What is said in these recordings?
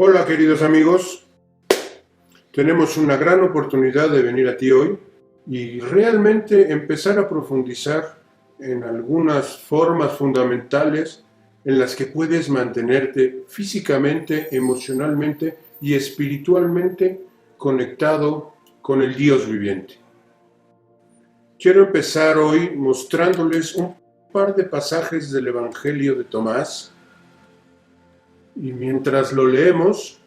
Hola queridos amigos, tenemos una gran oportunidad de venir a ti hoy y realmente empezar a profundizar en algunas formas fundamentales en las que puedes mantenerte físicamente, emocionalmente y espiritualmente conectado con el Dios viviente. Quiero empezar hoy mostrándoles un par de pasajes del Evangelio de Tomás y mientras lo leemos,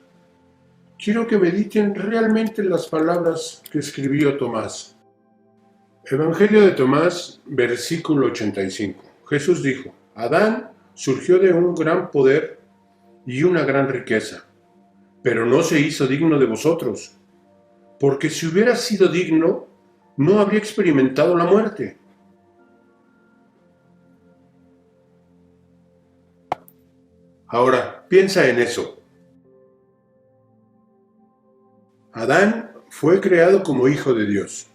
quiero que mediten realmente las palabras que escribió Tomás. Evangelio de Tomás, versículo 85. Jesús dijo: Adán surgió de un gran poder y una gran riqueza, pero no se hizo digno de vosotros, porque si hubiera sido digno, no habría experimentado la muerte. Ahora, piensa en eso. Adán fue creado como hijo de Dios.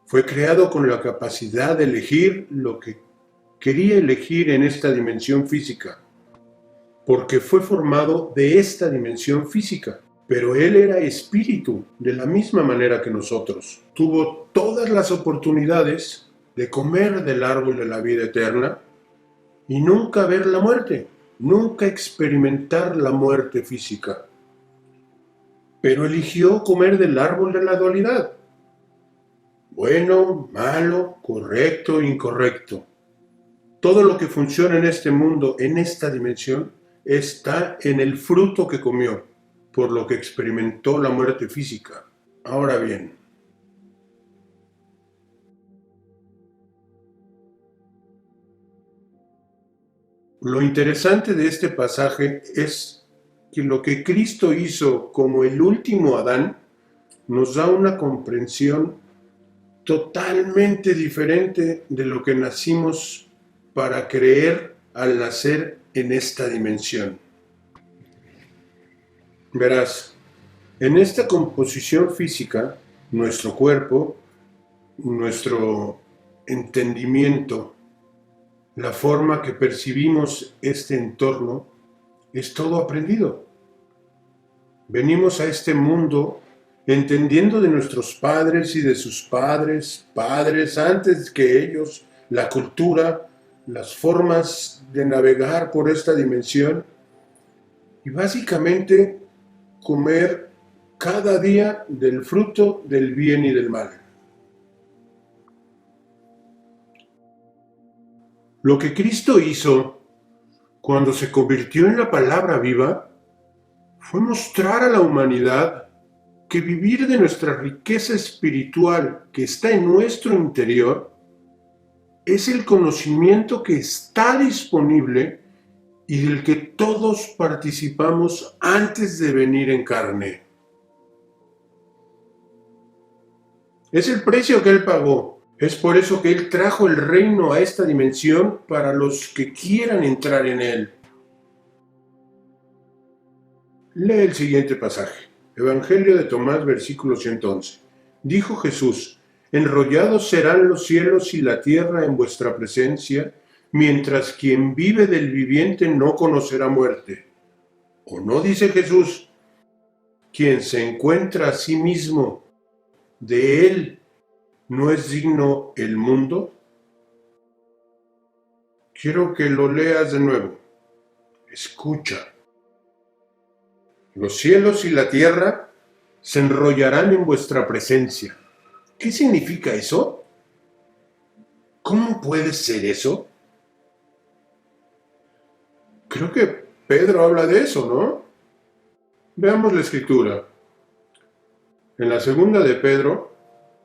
Fue creado con la capacidad de elegir lo que quería elegir en esta dimensión física, porque fue formado de esta dimensión física. Pero él era espíritu, de la misma manera que nosotros. Tuvo todas las oportunidades de comer del árbol de la vida eterna y nunca ver la muerte, nunca experimentar la muerte física. Pero eligió comer del árbol de la dualidad. Bueno, malo, correcto, incorrecto. Todo lo que funciona en este mundo, en esta dimensión, está en el fruto que comió, por lo que experimentó la muerte física. Ahora bien, lo interesante de este pasaje es que lo que Cristo hizo como el último Adán nos da una comprensión totalmente diferente de lo que nacimos para creer al nacer en esta dimensión. Verás, en esta composición física, nuestro cuerpo, nuestro entendimiento, la forma que percibimos este entorno, es todo aprendido. Venimos a este mundo entendiendo de nuestros padres y de sus padres antes que ellos, la cultura, las formas de navegar por esta dimensión y básicamente comer cada día del fruto del bien y del mal. Lo que Cristo hizo cuando se convirtió en la palabra viva fue mostrar a la humanidad que vivir de nuestra riqueza espiritual que está en nuestro interior es el conocimiento que está disponible y del que todos participamos antes de venir en carne. Es el precio que Él pagó. Es por eso que Él trajo el reino a esta dimensión para los que quieran entrar en Él. Lee el siguiente pasaje. Evangelio de Tomás, versículo 111. Dijo Jesús: Enrollados serán los cielos y la tierra en vuestra presencia, mientras quien vive del viviente no conocerá muerte. ¿O no dice Jesús: quien se encuentra a sí mismo, de él no es digno el mundo? Quiero que lo leas de nuevo. Escucha. Los cielos y la tierra se enrollarán en vuestra presencia. ¿Qué significa eso? ¿Cómo puede ser eso? Creo que Pedro habla de eso, ¿no? Veamos la escritura. En la segunda de Pedro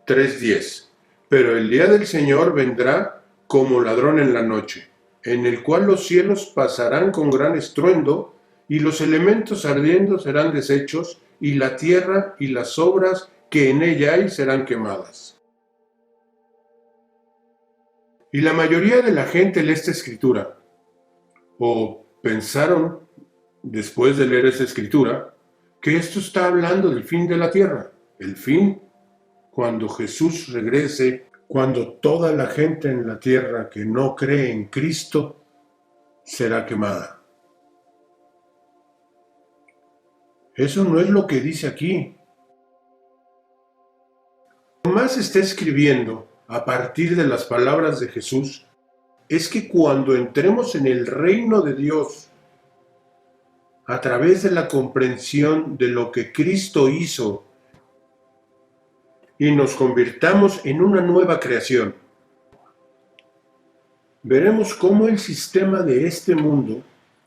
3:10. Pero el día del Señor vendrá como ladrón en la noche, en el cual los cielos pasarán con gran estruendo, y los elementos ardiendo serán deshechos, y la tierra y las obras que en ella hay serán quemadas. Y la mayoría de la gente lee esta escritura, o pensaron, después de leer esta escritura, que esto está hablando del fin de la tierra, el fin cuando Jesús regrese, cuando toda la gente en la tierra que no cree en Cristo será quemada. Eso no es lo que dice aquí. Lo más está escribiendo a partir de las palabras de Jesús es que cuando entremos en el reino de Dios a través de la comprensión de lo que Cristo hizo y nos convirtamos en una nueva creación, veremos cómo el sistema de este mundo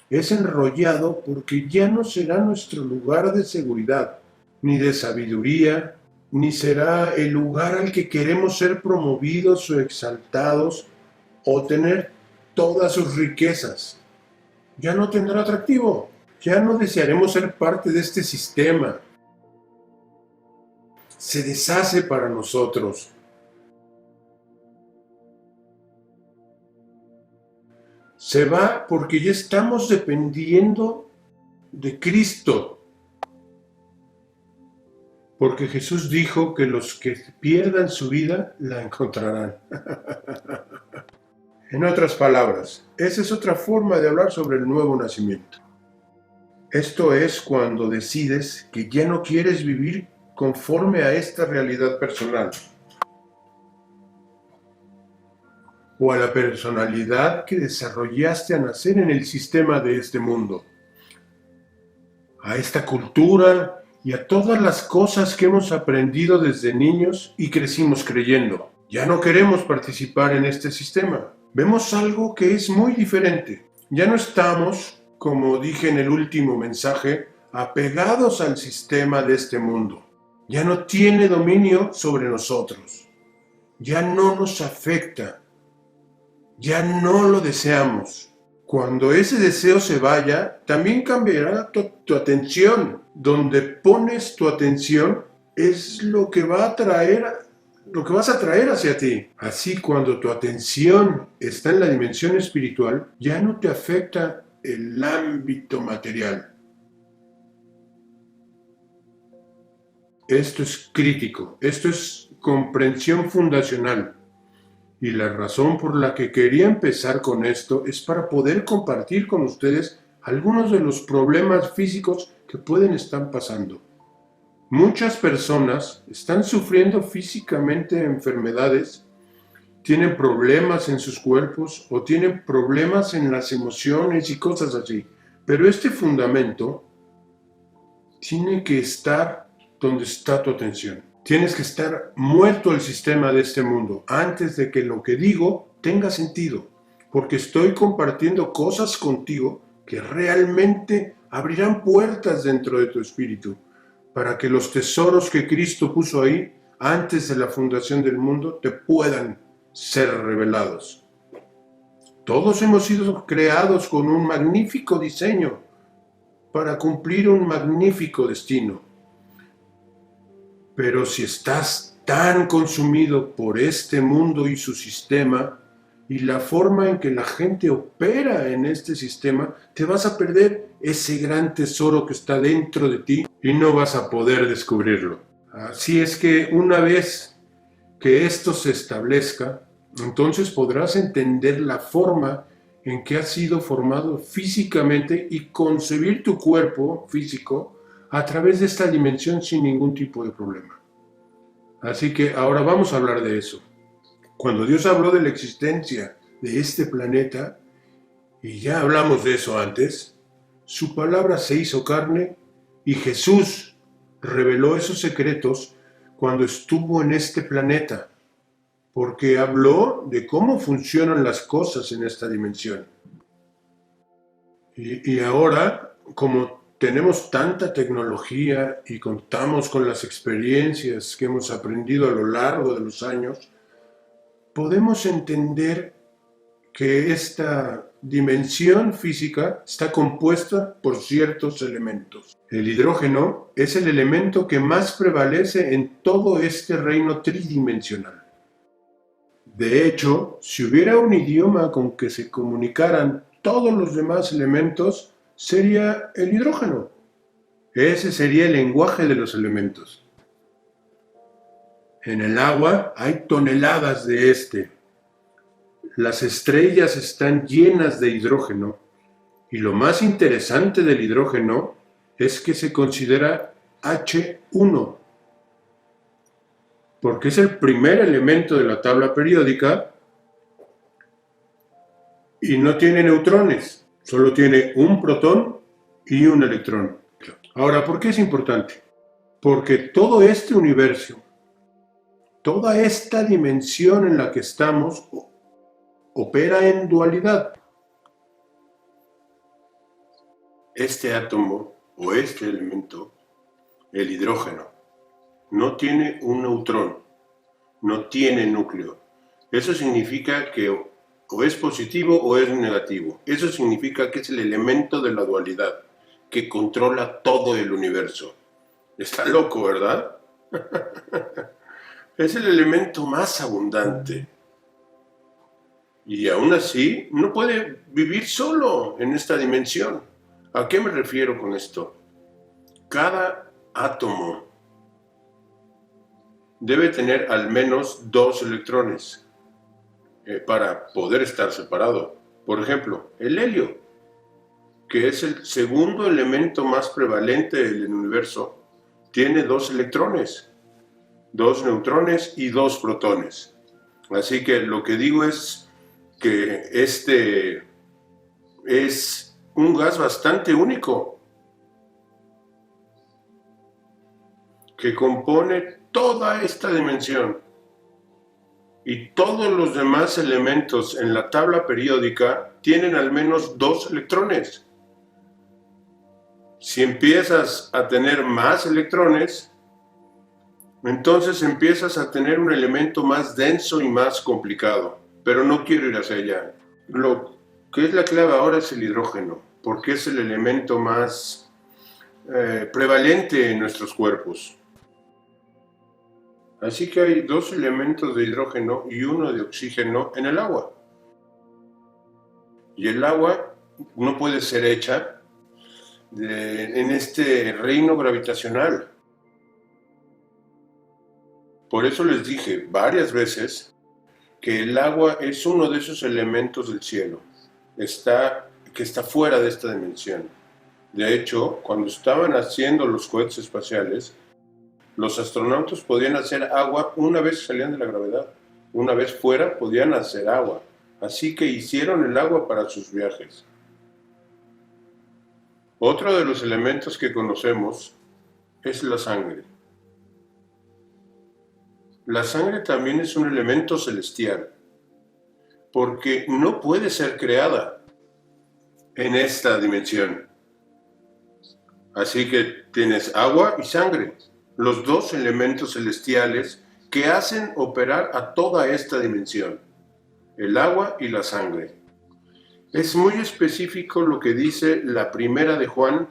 es enrollado porque ya no será nuestro lugar de seguridad, ni de sabiduría, ni será el lugar al que queremos ser promovidos o exaltados o tener todas sus riquezas. Ya no tendrá atractivo, ya no desearemos ser parte de este sistema. Se deshace para nosotros. Se va porque ya estamos dependiendo de Cristo. Porque Jesús dijo que los que pierdan su vida la encontrarán. En otras palabras, esa es otra forma de hablar sobre el nuevo nacimiento. Esto es cuando decides que ya no quieres vivir conforme a esta realidad personal o a la personalidad que desarrollaste al nacer en el sistema de este mundo, a esta cultura y a todas las cosas que hemos aprendido desde niños y crecimos creyendo. Ya no queremos participar en este sistema. Vemos algo que es muy diferente. Ya no estamos, como dije en el último mensaje, apegados al sistema de este mundo. Ya no tiene dominio sobre nosotros. Ya no nos afecta. Ya no lo deseamos. Cuando ese deseo se vaya, también cambiará tu atención. Donde pones tu atención es lo que va a traer, lo que vas a traer hacia ti. Así, cuando tu atención está en la dimensión espiritual, ya no te afecta el ámbito material. Esto es crítico, esto es comprensión fundacional. Y la razón por la que quería empezar con esto es para poder compartir con ustedes algunos de los problemas físicos que pueden estar pasando. Muchas personas están sufriendo físicamente enfermedades, tienen problemas en sus cuerpos o tienen problemas en las emociones y cosas así. Pero este fundamento tiene que estar donde está tu atención. Tienes que estar muerto al sistema de este mundo antes de que lo que digo tenga sentido, porque estoy compartiendo cosas contigo que realmente abrirán puertas dentro de tu espíritu para que los tesoros que Cristo puso ahí antes de la fundación del mundo te puedan ser revelados. Todos hemos sido creados con un magnífico diseño para cumplir un magnífico destino. Pero si estás tan consumido por este mundo y su sistema y la forma en que la gente opera en este sistema, te vas a perder ese gran tesoro que está dentro de ti y no vas a poder descubrirlo. Así es que una vez que esto se establezca, entonces podrás entender la forma en que has sido formado físicamente y concebir tu cuerpo físico a través de esta dimensión sin ningún tipo de problema. Así que ahora vamos a hablar de eso. Cuando Dios habló de la existencia de este planeta, y ya hablamos de eso antes, su palabra se hizo carne y Jesús reveló esos secretos cuando estuvo en este planeta, porque habló de cómo funcionan las cosas en esta dimensión. Y ahora, como tenemos tanta tecnología y contamos con las experiencias que hemos aprendido a lo largo de los años, podemos entender que esta dimensión física está compuesta por ciertos elementos. El hidrógeno es el elemento que más prevalece en todo este reino tridimensional. De hecho, si hubiera un idioma con que se comunicaran todos los demás elementos, sería el hidrógeno. Ese sería el lenguaje de los elementos. En el agua hay toneladas de este. Las estrellas están llenas de hidrógeno y lo más interesante del hidrógeno es que se considera H1, porque es el primer elemento de la tabla periódica y no tiene neutrones, solo tiene un protón y un electrón. Ahora, ¿por qué es importante? Porque todo este universo, toda esta dimensión en la que estamos, opera en dualidad. Este átomo o este elemento, el hidrógeno, no tiene un neutrón, no tiene núcleo. Eso significa que o es positivo o es negativo. Eso significa que es el elemento de la dualidad que controla todo el universo. Está loco, ¿verdad? Es el elemento más abundante. Y aún así, no puede vivir solo en esta dimensión. ¿A qué me refiero con esto? Cada átomo debe tener al menos 2 electrones para poder estar separado. Por ejemplo, el helio, que es el segundo elemento más prevalente del universo, tiene 2 electrones, 2 neutrones y 2 protones. Así que lo que digo es que este es un gas bastante único que compone toda esta dimensión, y todos los demás elementos en la tabla periódica tienen al menos 2 electrones. Si empiezas a tener más electrones, entonces empiezas a tener un elemento más denso y más complicado. Pero no quiero ir hacia allá. Lo que es la clave ahora es el hidrógeno, porque es el elemento más prevalente en nuestros cuerpos. Así que hay 2 elementos de hidrógeno y 1 de oxígeno en el agua. Y el agua no puede ser hecha en este reino gravitacional. Por eso les dije varias veces que el agua es uno de esos elementos del cielo, que está fuera de esta dimensión. De hecho, cuando estaban haciendo los cohetes espaciales, los astronautas podían hacer agua una vez salían de la gravedad. Una vez fuera podían hacer agua. Así que hicieron el agua para sus viajes. Otro de los elementos que conocemos es la sangre. La sangre también es un elemento celestial, porque no puede ser creada en esta dimensión. Así que tienes agua y sangre, los 2 elementos celestiales que hacen operar a toda esta dimensión, el agua y la sangre. Es muy específico lo que dice la Primera de Juan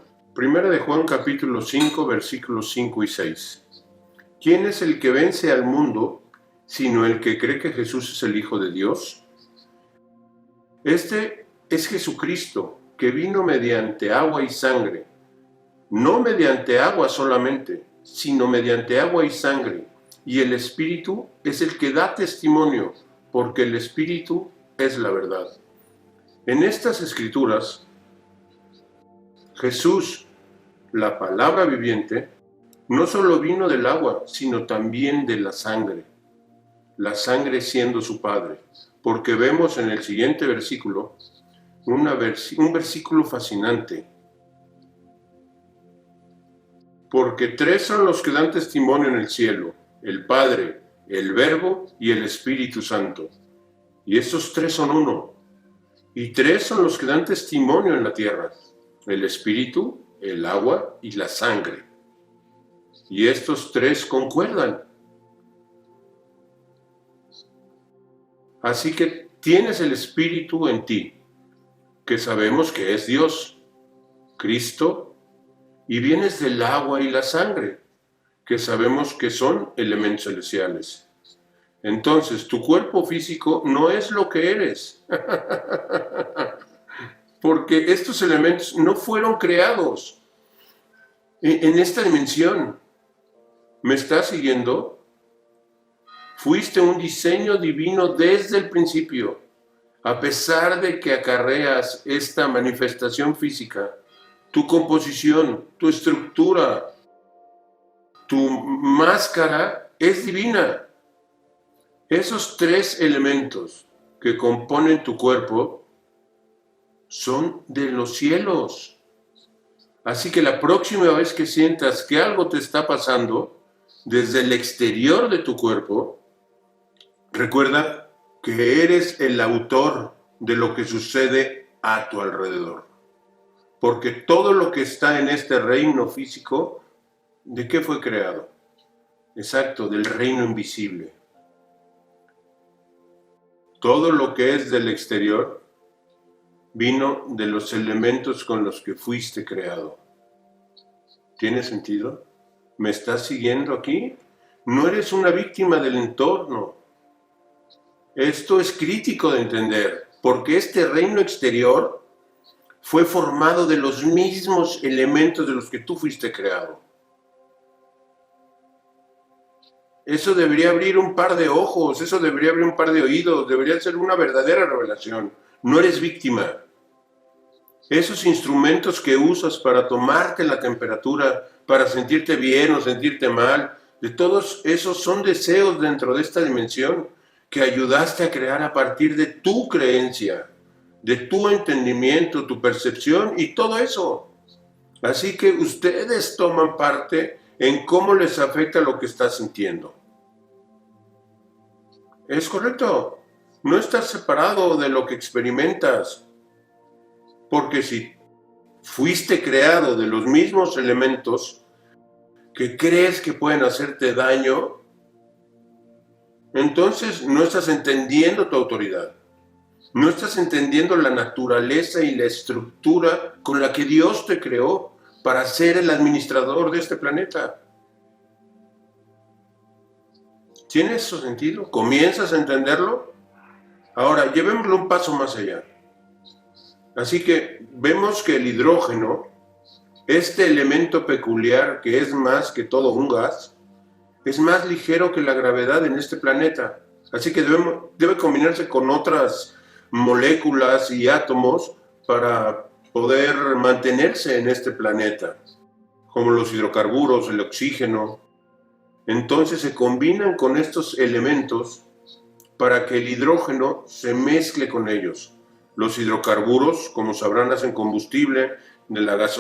capítulo 5, versículos 5 y 6. ¿Quién es el que vence al mundo, sino el que cree que Jesús es el Hijo de Dios? Este es Jesucristo, que vino mediante agua y sangre, no mediante agua solamente, sino mediante agua y sangre, y el Espíritu es el que da testimonio, porque el Espíritu es la verdad. En estas escrituras, Jesús, la palabra viviente, no solo vino del agua, sino también de la sangre siendo su Padre, porque vemos en el siguiente versículo un versículo fascinante. Porque 3 son los que dan testimonio en el cielo, el Padre, el Verbo y el Espíritu Santo. Y estos 3 son uno. Y 3 son los que dan testimonio en la tierra, el Espíritu, el agua y la sangre. Y estos 3 concuerdan. Así que tienes el Espíritu en ti, que sabemos que es Dios, Cristo, y vienes del agua y la sangre, que sabemos que son elementos celestiales. Entonces, tu cuerpo físico no es lo que eres, porque estos elementos no fueron creados en esta dimensión. ¿Me estás siguiendo? Fuiste un diseño divino desde el principio, a pesar de que acarreas esta manifestación física. tu composición, tu estructura, tu máscara es divina. Esos tres elementos que componen tu cuerpo son de los cielos. Así que la próxima vez que sientas que algo te está pasando desde el exterior de tu cuerpo, recuerda que eres el autor de lo que sucede a tu alrededor. Porque todo lo que está en este reino físico, ¿de qué fue creado? Exacto, del reino invisible. Todo lo que es del exterior vino de los elementos con los que fuiste creado. ¿Tiene sentido? ¿Me estás siguiendo aquí? No eres una víctima del entorno. Esto es crítico de entender, porque este reino exterior fue formado de los mismos elementos de los que tú fuiste creado. Eso debería abrir un par de ojos, eso debería abrir un par de oídos, debería ser una verdadera revelación. No eres víctima. Esos instrumentos que usas para tomarte la temperatura, para sentirte bien o sentirte mal, de todos esos son deseos dentro de esta dimensión que ayudaste a crear a partir de tu creencia, de tu entendimiento, tu percepción y todo eso. Así que ustedes toman parte en cómo les afecta lo que estás sintiendo. Es correcto. No estás separado de lo que experimentas. Porque si fuiste creado de los mismos elementos que crees que pueden hacerte daño, entonces no estás entendiendo tu autoridad. No estás entendiendo la naturaleza y la estructura con la que Dios te creó para ser el administrador de este planeta. ¿Tiene eso sentido? ¿Comienzas a entenderlo? Ahora, llevémoslo un paso más allá. Así que vemos que el hidrógeno, este elemento peculiar que es más que todo un gas, es más ligero que la gravedad en este planeta. Así que debe combinarse con otras moléculas y átomos para poder mantenerse en este planeta, como los hidrocarburos, el oxígeno. Entonces se combinan con estos elementos para que el hidrógeno se mezcle con ellos. Los hidrocarburos, como sabrán, hacen combustible,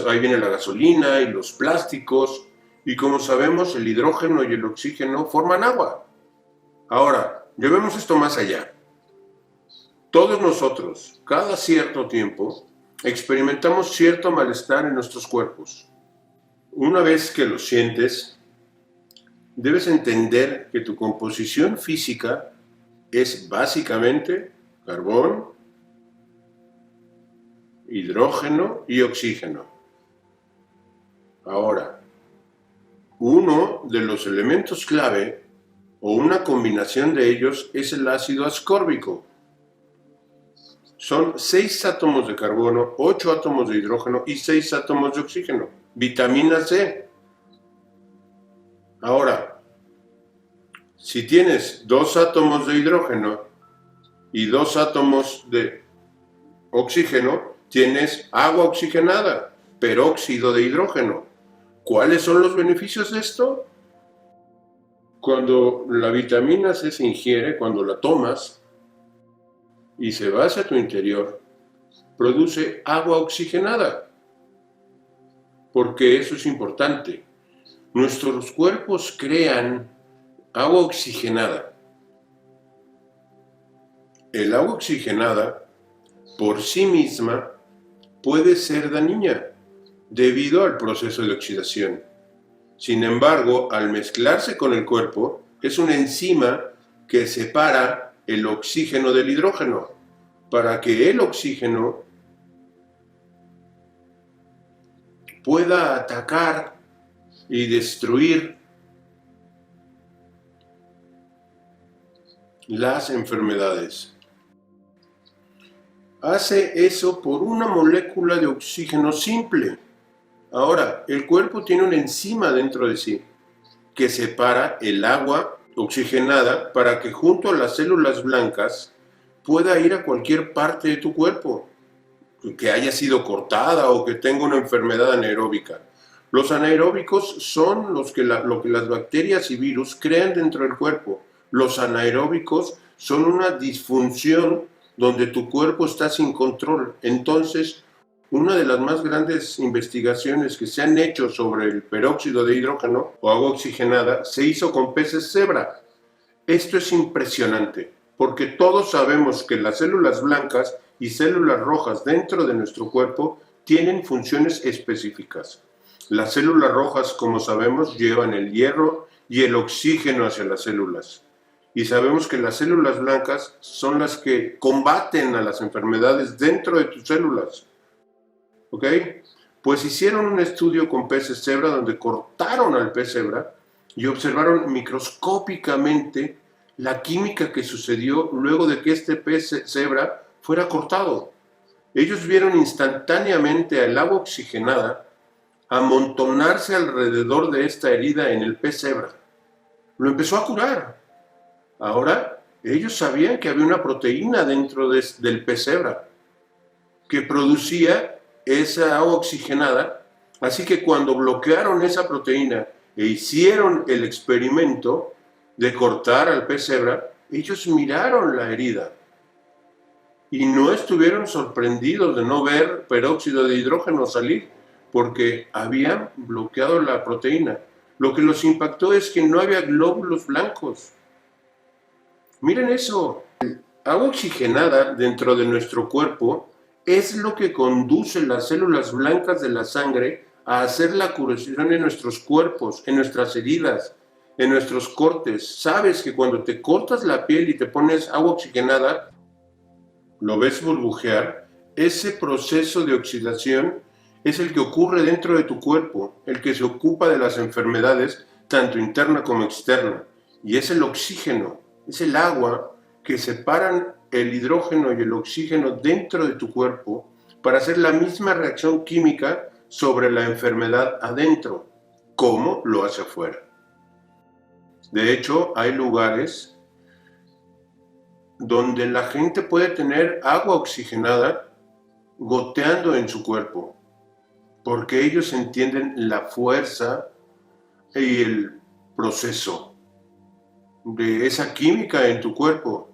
ahí viene la gasolina y los plásticos, y como sabemos, el hidrógeno y el oxígeno forman agua. Ahora, llevemos esto más allá. Todos nosotros, cada cierto tiempo, experimentamos cierto malestar en nuestros cuerpos. Una vez que lo sientes, debes entender que tu composición física es básicamente carbón, hidrógeno y oxígeno. Ahora, uno de los elementos clave o una combinación de ellos es el ácido ascórbico. Son 6 átomos de carbono, 8 átomos de hidrógeno y 6 átomos de oxígeno. Vitamina C. Ahora, si tienes 2 átomos de hidrógeno y 2 átomos de oxígeno, tienes agua oxigenada, peróxido de hidrógeno. ¿Cuáles son los beneficios de esto? Cuando la vitamina C se ingiere, cuando la tomas y se va hacia tu interior, produce agua oxigenada. Porque eso es importante. Nuestros cuerpos crean agua oxigenada. El agua oxigenada, por sí misma, puede ser dañina debido al proceso de oxidación. Sin embargo, al mezclarse con el cuerpo, es una enzima que separa el oxígeno del hidrógeno para que el oxígeno pueda atacar y destruir las enfermedades. Hace eso por una molécula de oxígeno simple. Ahora, el cuerpo tiene una enzima dentro de sí que separa el agua oxigenada para que junto a las células blancas pueda ir a cualquier parte de tu cuerpo. que haya sido cortada o que tenga una enfermedad anaeróbica. Los anaeróbicos son lo que las bacterias y virus crean dentro del cuerpo. Los anaeróbicos son una disfunción donde tu cuerpo está sin control. Entonces, una de las más grandes investigaciones que se han hecho sobre el peróxido de hidrógeno o agua oxigenada se hizo con peces cebra. Esto es impresionante, porque todos sabemos que las células blancas y células rojas dentro de nuestro cuerpo tienen funciones específicas. Las células rojas, como sabemos, llevan el hierro y el oxígeno hacia las células. Y sabemos que las células blancas son las que combaten a las enfermedades dentro de tus células. ¿Ok? Pues hicieron un estudio con peces cebra donde cortaron al pez cebra y observaron microscópicamente la química que sucedió luego de que este pez cebra fuera cortado. Ellos vieron instantáneamente al agua oxigenada amontonarse alrededor de esta herida en el pez cebra. Lo empezó a curar. Ahora, ellos sabían que había una proteína dentro del pez cebra que producía esa agua oxigenada, así que cuando bloquearon esa proteína e hicieron el experimento de cortar al pez cebra, ellos miraron la herida y no estuvieron sorprendidos de no ver peróxido de hidrógeno salir, porque habían bloqueado la proteína. Lo que los impactó es que no había glóbulos blancos. Miren eso. Agua oxigenada dentro de nuestro cuerpo es lo que conduce las células blancas de la sangre a hacer la curación en nuestros cuerpos, en nuestras heridas, en nuestros cortes. Sabes que cuando te cortas la piel y te pones agua oxigenada, lo ves burbujear, ese proceso de oxidación es el que ocurre dentro de tu cuerpo, el que se ocupa de las enfermedades, tanto interna como externa. Y es el oxígeno, es el agua que separan el hidrógeno y el oxígeno dentro de tu cuerpo para hacer la misma reacción química sobre la enfermedad adentro, como lo hace afuera. De hecho, hay lugares donde la gente puede tener agua oxigenada goteando en su cuerpo, porque ellos entienden la fuerza y el proceso de esa química en tu cuerpo.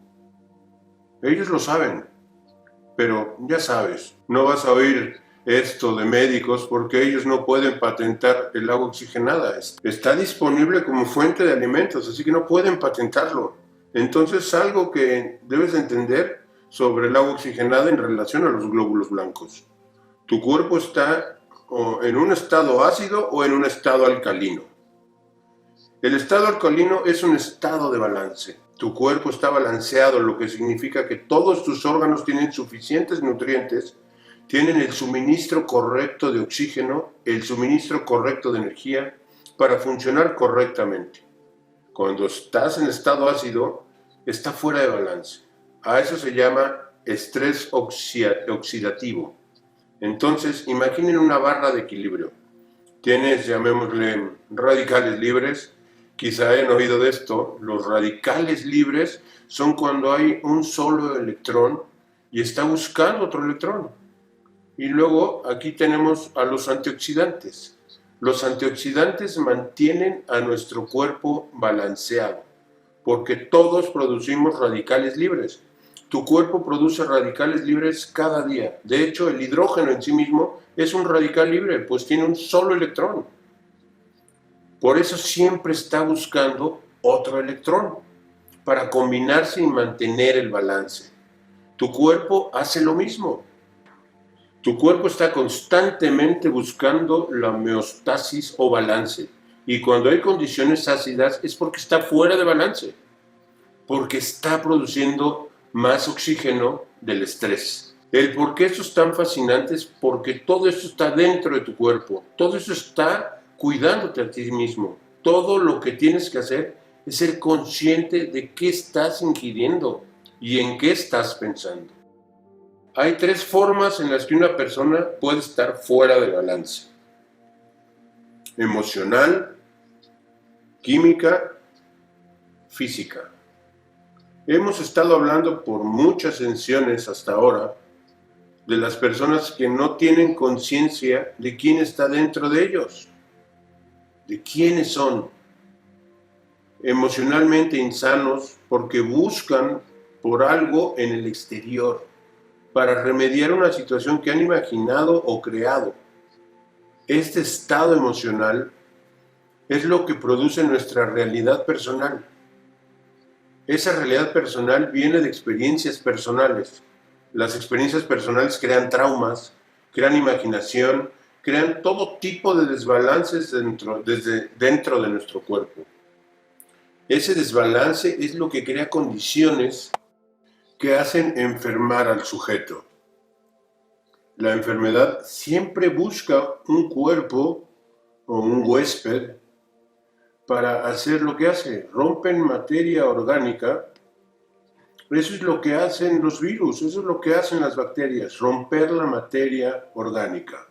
Ellos lo saben, pero ya sabes, no vas a oír esto de médicos porque ellos no pueden patentar el agua oxigenada. Está disponible como fuente de alimentos, así que no pueden patentarlo. Entonces, algo que debes entender sobre el agua oxigenada en relación a los glóbulos blancos. Tu cuerpo está en un estado ácido o en un estado alcalino. El estado alcalino es un estado de balance. Tu cuerpo está balanceado, lo que significa que todos tus órganos tienen suficientes nutrientes, tienen el suministro correcto de oxígeno, el suministro correcto de energía para funcionar correctamente. Cuando estás en estado ácido, está fuera de balance. A eso se llama estrés oxidativo. Entonces, imaginen una barra de equilibrio. Tienes, llamémosle, radicales libres. Quizá hayan oído de esto. Los radicales libres son cuando hay un solo electrón y está buscando otro electrón. Y luego aquí tenemos a los antioxidantes. Los antioxidantes mantienen a nuestro cuerpo balanceado, porque todos producimos radicales libres. Tu cuerpo produce radicales libres cada día. De hecho, el hidrógeno en sí mismo es un radical libre, pues tiene un solo electrón. Por eso siempre está buscando otro electrón, para combinarse y mantener el balance. Tu cuerpo hace lo mismo. Tu cuerpo está constantemente buscando la homeostasis o balance. Y cuando hay condiciones ácidas es porque está fuera de balance, porque está produciendo más oxígeno del estrés. El por qué esto es tan fascinante es porque todo esto está dentro de tu cuerpo, todo eso está cuidándote a ti mismo. Todo lo que tienes que hacer es ser consciente de qué estás ingiriendo y en qué estás pensando. Hay 3 formas en las que una persona puede estar fuera de balance: emocional, química, física. Hemos estado hablando por muchas sesiones hasta ahora de las personas que no tienen conciencia de quién está dentro de ellos, de quiénes son, emocionalmente insanos porque buscan por algo en el exterior para remediar una situación que han imaginado o creado. Este estado emocional es lo que produce nuestra realidad personal. Esa realidad personal viene de experiencias personales. Las experiencias personales crean traumas, crean imaginación, crean todo tipo de desbalances dentro de nuestro cuerpo. Ese desbalance es lo que crea condiciones que hacen enfermar al sujeto. La enfermedad siempre busca un cuerpo o un huésped para hacer lo que hace. Rompen materia orgánica. Eso es lo que hacen los virus, eso es lo que hacen las bacterias, romper la materia orgánica.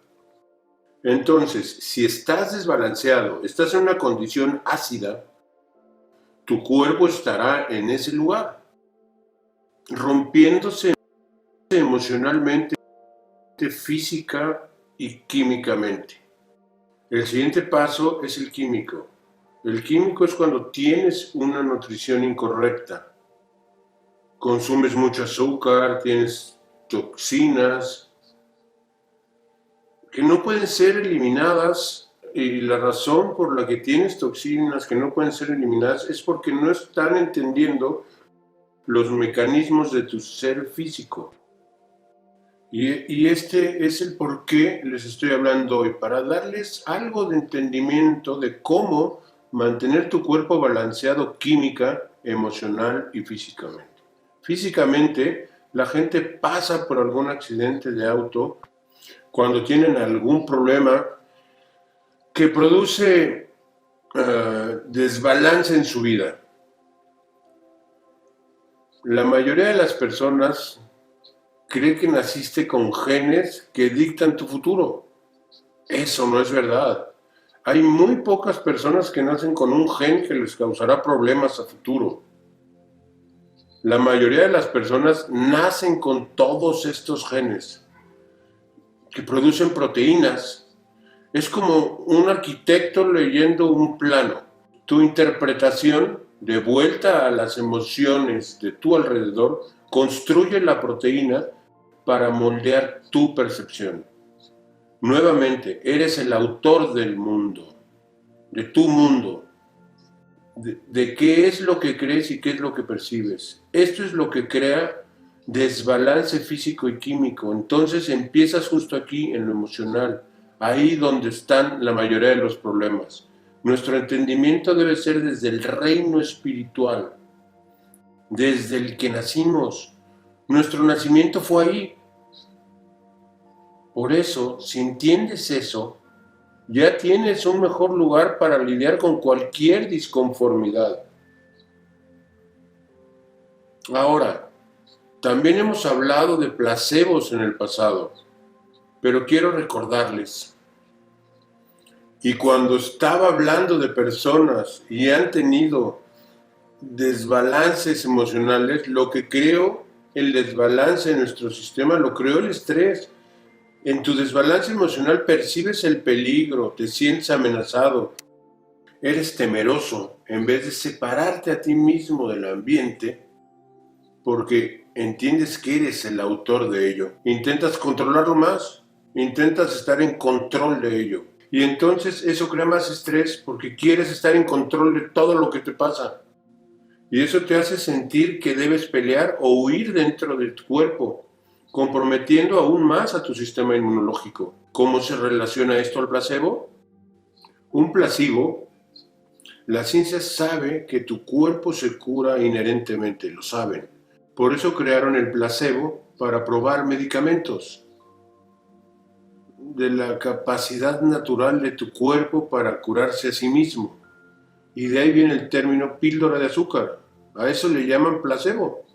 Entonces, si estás desbalanceado, estás en una condición ácida, tu cuerpo estará en ese lugar, rompiéndose emocionalmente, física y químicamente. El siguiente paso es el químico. El químico es cuando tienes una nutrición incorrecta. Consumes mucho azúcar, tienes toxinas que no pueden ser eliminadas, y la razón por la que tienes toxinas que no pueden ser eliminadas es porque no están entendiendo los mecanismos de tu ser físico. Y este es el por qué les estoy hablando hoy, para darles algo de entendimiento de cómo mantener tu cuerpo balanceado química, emocional y físicamente. Físicamente, la gente pasa por algún accidente de auto cuando tienen algún problema que produce desbalance en su vida. La mayoría de las personas cree que naciste con genes que dictan tu futuro. Eso no es verdad. Hay muy pocas personas que nacen con un gen que les causará problemas a futuro. La mayoría de las personas nacen con todos estos genes que producen proteínas. Es como un arquitecto leyendo un plano. Tu interpretación, de vuelta a las emociones de tu alrededor, construye la proteína para moldear tu percepción. Nuevamente, eres el autor del mundo, de tu mundo, de qué es lo que crees y qué es lo que percibes. Esto es lo que crea desbalance físico y químico. Entonces empiezas justo aquí en lo emocional, ahí donde están la mayoría de los problemas. Nuestro entendimiento debe ser desde el reino espiritual, desde el que nacimos. Nuestro nacimiento fue ahí. Por eso, si entiendes eso, ya tienes un mejor lugar para lidiar con cualquier disconformidad. Ahora, también hemos hablado de placebos en el pasado, pero quiero recordarles. Y cuando estaba hablando de personas y han tenido desbalances emocionales, lo que creó el desbalance en nuestro sistema lo creó el estrés. En tu desbalance emocional percibes el peligro, te sientes amenazado, eres temeroso, en vez de separarte a ti mismo del ambiente, porque entiendes que eres el autor de ello. Intentas controlarlo más, intentas estar en control de ello. Y entonces eso crea más estrés porque quieres estar en control de todo lo que te pasa. Y eso te hace sentir que debes pelear o huir dentro de tu cuerpo, comprometiendo aún más a tu sistema inmunológico. ¿Cómo se relaciona esto al placebo? Un placebo, la ciencia sabe que tu cuerpo se cura inherentemente, lo saben. Por eso crearon el placebo para probar medicamentos de la capacidad natural de tu cuerpo para curarse a sí mismo. Y de ahí viene el término píldora de azúcar. A eso le llaman placebo.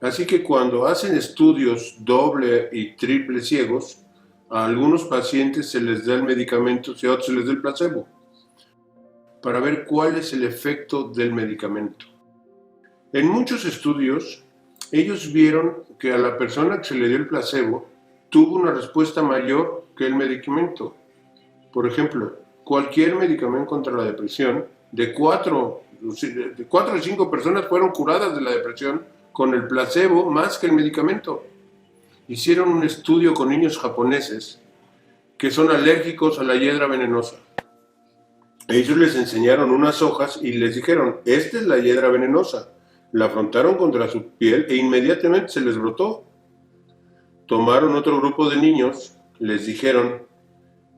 Así que cuando hacen estudios doble y triple ciegos, a algunos pacientes se les da el medicamento y a otros se les da el placebo, para ver cuál es el efecto del medicamento. En muchos estudios, ellos vieron que a la persona que se le dio el placebo tuvo una respuesta mayor que el medicamento. Por ejemplo, cualquier medicamento contra la depresión, de 4 a 5 personas fueron curadas de la depresión con el placebo más que el medicamento. Hicieron un estudio con niños japoneses que son alérgicos a la hiedra venenosa. Ellos les enseñaron unas hojas y les dijeron, esta es la hiedra venenosa. La afrontaron contra su piel e inmediatamente se les brotó. Tomaron otro grupo de niños, les dijeron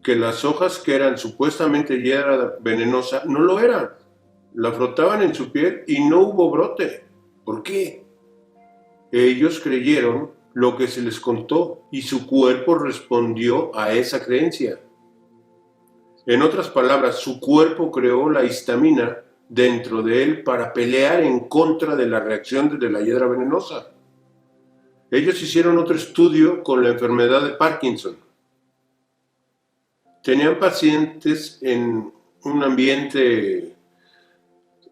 que las hojas que eran supuestamente hiedra venenosa no lo eran. La frotaban en su piel y no hubo brote. ¿Por qué? Ellos creyeron lo que se les contó y su cuerpo respondió a esa creencia. En otras palabras, su cuerpo creó la histamina dentro de él para pelear en contra de la reacción de la hiedra venenosa. Ellos hicieron otro estudio con la enfermedad de Parkinson. Tenían pacientes en un ambiente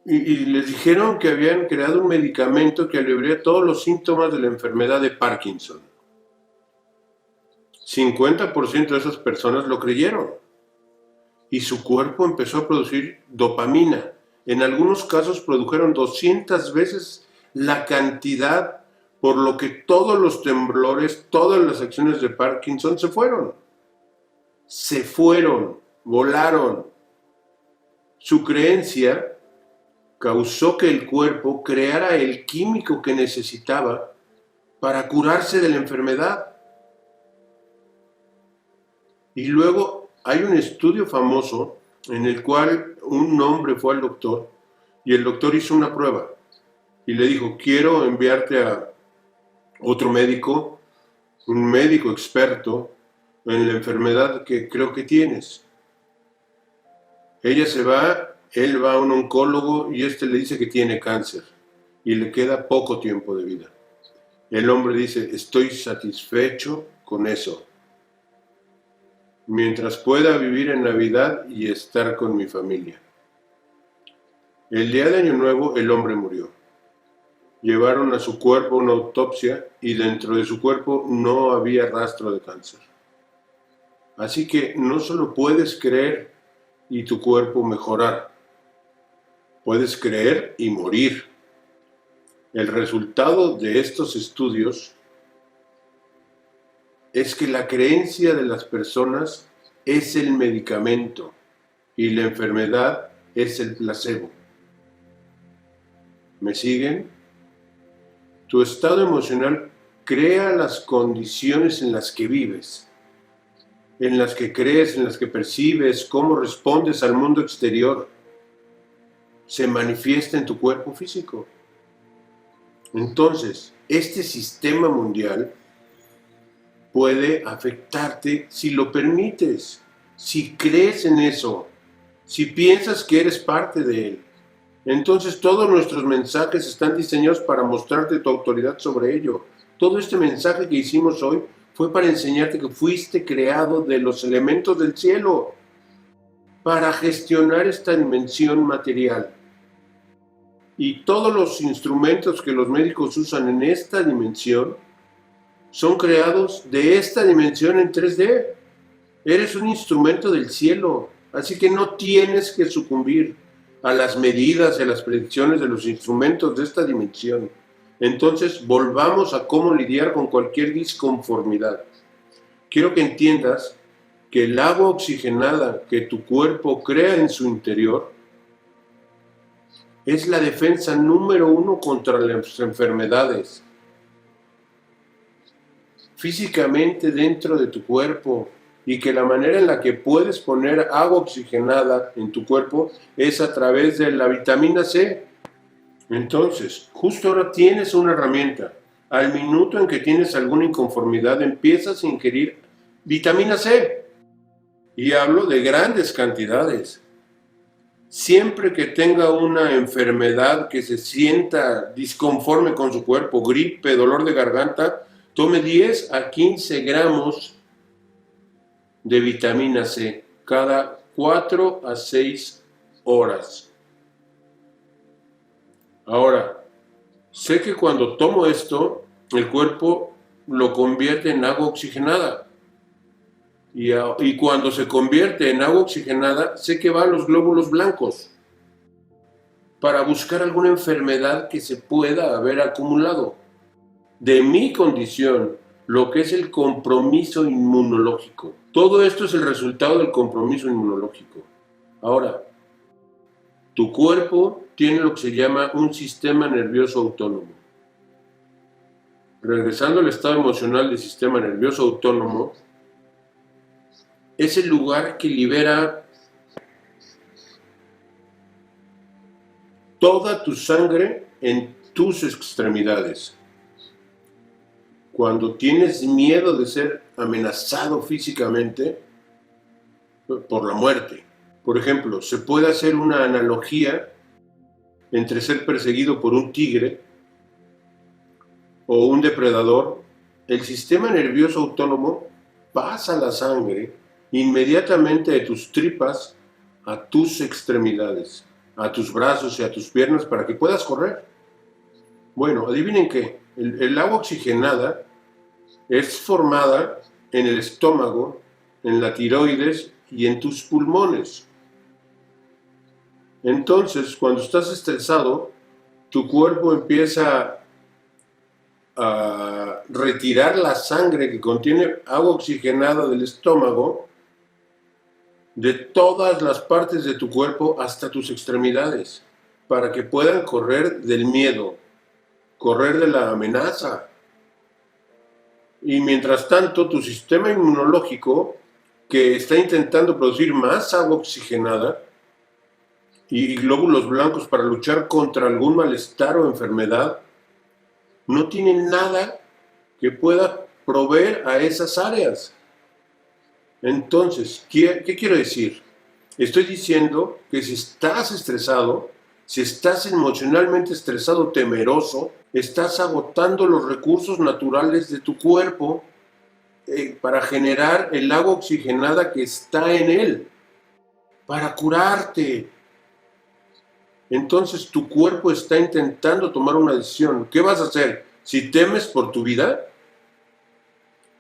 y les dijeron que habían creado un medicamento que aliviaría todos los síntomas de la enfermedad de Parkinson. 50% de esas personas lo creyeron y su cuerpo empezó a producir dopamina. En algunos casos produjeron 200 veces la cantidad, por lo que todos los temblores, todas las acciones de Parkinson se fueron, volaron. Su creencia causó que el cuerpo creara el químico que necesitaba para curarse de la enfermedad. Y luego hay un estudio famoso en el cual un hombre fue al doctor y el doctor hizo una prueba y le dijo, quiero enviarte a otro médico, un médico experto en la enfermedad que creo que tienes. Ella se va, él va a un oncólogo y le dice que tiene cáncer y le queda poco tiempo de vida. El hombre dice, estoy satisfecho con eso, mientras pueda vivir en Navidad y estar con mi familia. El día de Año Nuevo el hombre murió. Llevaron a su cuerpo una autopsia y dentro de su cuerpo no había rastro de cáncer. Así que no solo puedes creer y tu cuerpo mejorar, puedes creer y morir. El resultado de estos estudios es que la creencia de las personas es el medicamento y la enfermedad es el placebo. ¿Me siguen? Tu estado emocional crea las condiciones en las que vives, en las que crees, en las que percibes, cómo respondes al mundo exterior. Se manifiesta en tu cuerpo físico. Entonces, este sistema mundial puede afectarte si lo permites, si crees en eso, si piensas que eres parte de él. Entonces todos nuestros mensajes están diseñados para mostrarte tu autoridad sobre ello. Todo este mensaje que hicimos hoy fue para enseñarte que fuiste creado de los elementos del cielo para gestionar esta dimensión material. Y todos los instrumentos que los médicos usan en esta dimensión son creados de esta dimensión en 3D. Eres un instrumento del cielo, así que no tienes que sucumbir a las medidas y a las predicciones de los instrumentos de esta dimensión. Entonces, volvamos a cómo lidiar con cualquier disconformidad. Quiero que entiendas que el agua oxigenada que tu cuerpo crea en su interior es la defensa número 1 contra las enfermedades. Físicamente dentro de tu cuerpo, y que la manera en la que puedes poner agua oxigenada en tu cuerpo es a través de la vitamina C. Entonces, justo ahora tienes una herramienta. Al minuto en que tienes alguna inconformidad, empiezas a ingerir vitamina C. Y hablo de grandes cantidades. Siempre que tenga una enfermedad que se sienta disconforme con su cuerpo, gripe, dolor de garganta, tome 10 a 15 gramos de vitamina C cada 4 a 6 horas. Ahora, sé que cuando tomo esto, el cuerpo lo convierte en agua oxigenada. Y cuando se convierte en agua oxigenada, sé que va a los glóbulos blancos para buscar alguna enfermedad que se pueda haber acumulado. De mi condición, lo que es el compromiso inmunológico. Todo esto es el resultado del compromiso inmunológico. Ahora, tu cuerpo tiene lo que se llama un sistema nervioso autónomo. Regresando al estado emocional del sistema nervioso autónomo, es el lugar que libera toda tu sangre en tus extremidades. Cuando tienes miedo de ser amenazado físicamente por la muerte. Por ejemplo, se puede hacer una analogía entre ser perseguido por un tigre o un depredador. El sistema nervioso autónomo pasa la sangre inmediatamente de tus tripas a tus extremidades, a tus brazos y a tus piernas para que puedas correr. Bueno, adivinen qué, el agua oxigenada es formada en el estómago, en la tiroides y en tus pulmones. Entonces, cuando estás estresado, tu cuerpo empieza a retirar la sangre que contiene agua oxigenada del estómago de todas las partes de tu cuerpo hasta tus extremidades, para que puedan correr del miedo, correr de la amenaza. Y mientras tanto, tu sistema inmunológico, que está intentando producir más agua oxigenada y glóbulos blancos para luchar contra algún malestar o enfermedad, no tiene nada que pueda proveer a esas áreas. Entonces, ¿qué quiero decir? Estoy diciendo que si estás estresado, si estás emocionalmente estresado, temeroso, estás agotando los recursos naturales de tu cuerpo para generar el agua oxigenada que está en él, para curarte. Entonces tu cuerpo está intentando tomar una decisión. ¿Qué vas a hacer? Si temes por tu vida,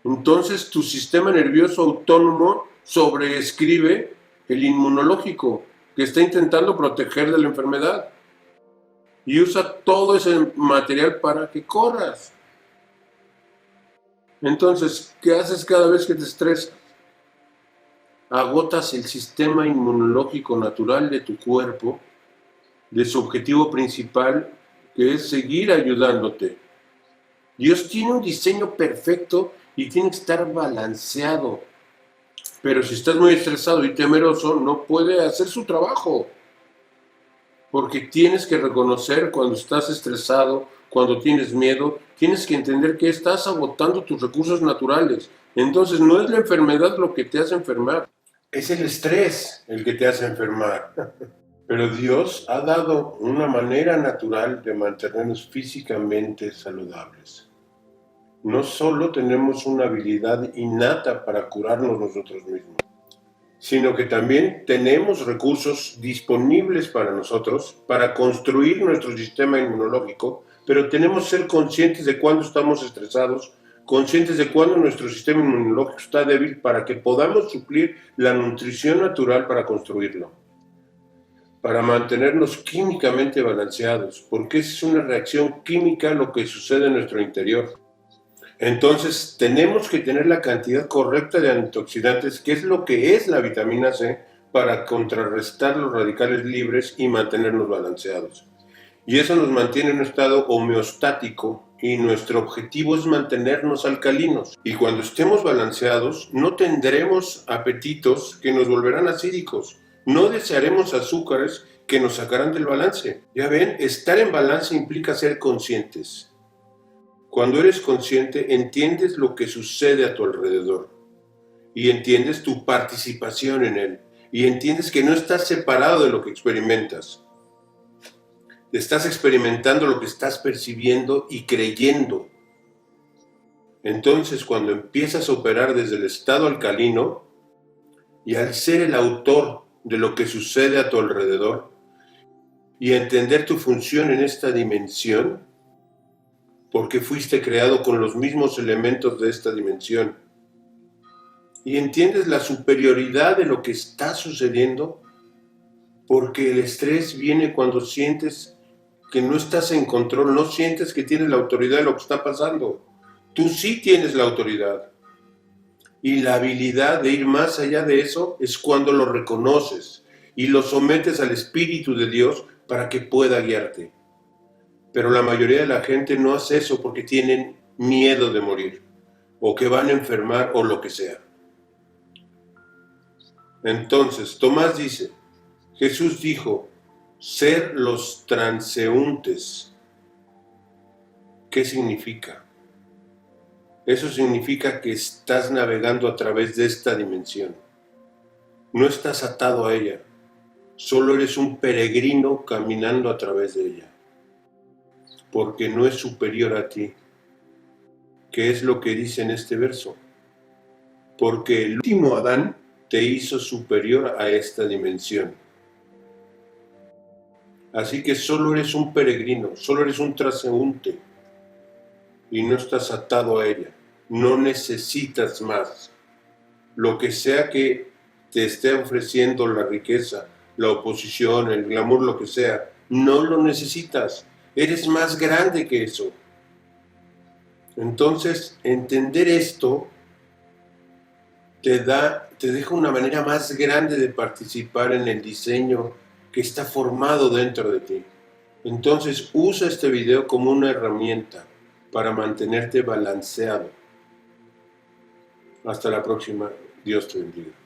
entonces tu sistema nervioso autónomo sobreescribe el inmunológico que está intentando proteger de la enfermedad y usa todo ese material para que corras. Entonces, ¿qué haces cada vez que te estresas? Agotas el sistema inmunológico natural de tu cuerpo, de su objetivo principal, que es seguir ayudándote. Dios tiene un diseño perfecto y tiene que estar balanceado. Pero si estás muy estresado y temeroso, no puede hacer su trabajo. Porque tienes que reconocer cuando estás estresado, cuando tienes miedo, tienes que entender que estás agotando tus recursos naturales. Entonces no es la enfermedad lo que te hace enfermar, es el estrés el que te hace enfermar. Pero Dios ha dado una manera natural de mantenernos físicamente saludables. No solo tenemos una habilidad innata para curarnos nosotros mismos, sino que también tenemos recursos disponibles para nosotros para construir nuestro sistema inmunológico, pero tenemos que ser conscientes de cuándo estamos estresados, conscientes de cuándo nuestro sistema inmunológico está débil para que podamos suplir la nutrición natural para construirlo, para mantenernos químicamente balanceados, porque es una reacción química lo que sucede en nuestro interior. Entonces, tenemos que tener la cantidad correcta de antioxidantes, que es lo que es la vitamina C, para contrarrestar los radicales libres y mantenernos balanceados. Y eso nos mantiene en un estado homeostático y nuestro objetivo es mantenernos alcalinos. Y cuando estemos balanceados, no tendremos apetitos que nos volverán acídicos. No desearemos azúcares que nos sacarán del balance. Ya ven, estar en balance implica ser conscientes. Cuando eres consciente, entiendes lo que sucede a tu alrededor y entiendes tu participación en él y entiendes que no estás separado de lo que experimentas. Estás experimentando lo que estás percibiendo y creyendo. Entonces, cuando empiezas a operar desde el estado alcalino y al ser el autor de lo que sucede a tu alrededor y entender tu función en esta dimensión, porque fuiste creado con los mismos elementos de esta dimensión. Y entiendes la superioridad de lo que está sucediendo, porque el estrés viene cuando sientes que no estás en control, no sientes que tienes la autoridad de lo que está pasando. Tú sí tienes la autoridad. Y la habilidad de ir más allá de eso es cuando lo reconoces y lo sometes al Espíritu de Dios para que pueda guiarte. Pero la mayoría de la gente no hace eso porque tienen miedo de morir, o que van a enfermar, o lo que sea. Entonces, Tomás dice, Jesús dijo, ser los transeúntes. ¿Qué significa? Eso significa que estás navegando a través de esta dimensión. No estás atado a ella, solo eres un peregrino caminando a través de ella, porque no es superior a ti. ¿Qué es lo que dice en este verso? Porque el último Adán te hizo superior a esta dimensión. Así que solo eres un peregrino, solo eres un transeúnte y no estás atado a ella. No necesitas más. Lo que sea que te esté ofreciendo la riqueza, la oposición, el glamour, lo que sea, no lo necesitas. Eres más grande que eso. Entonces, entender esto te deja una manera más grande de participar en el diseño que está formado dentro de ti. Entonces, usa este video como una herramienta para mantenerte balanceado. Hasta la próxima. Dios te bendiga.